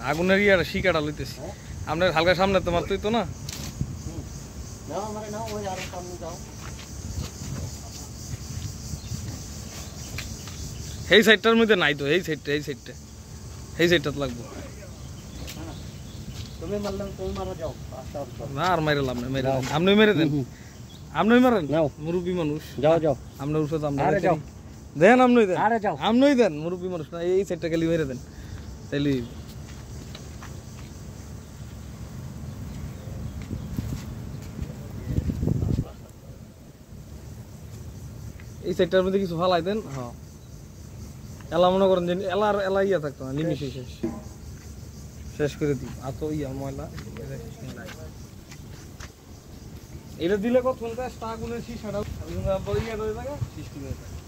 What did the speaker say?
আগুনের ইয়াটা শিকাটা লইতেছি আপনার হালকা সামনে তো মারতই তো না এই সাইডটার মধ্যে নাই তো এই সাইডটা লাগবো না আর মাইরে লাভ নাই আপনি মেরে দেন আপনি মারেন মুরব্বী মানুষ যাও আপনার উঠে তো আমরা দেন আপনি দেন মুরব্বী মানুষ না এই সাইডটা খালি মেরে দেন তাইলে এই সাইডটার মধ্যে কিছু ফালাই দেন হ্যাঁ এলা মনে করেন যে এলা ইয়া থাকতো না নিমিশে শেষ করে দিই এত ইয়া ময়লা এটা দিলে কত আগুনের শিশাটা ইয়া রয়ে থাকে সৃষ্টি হয়ে থাকে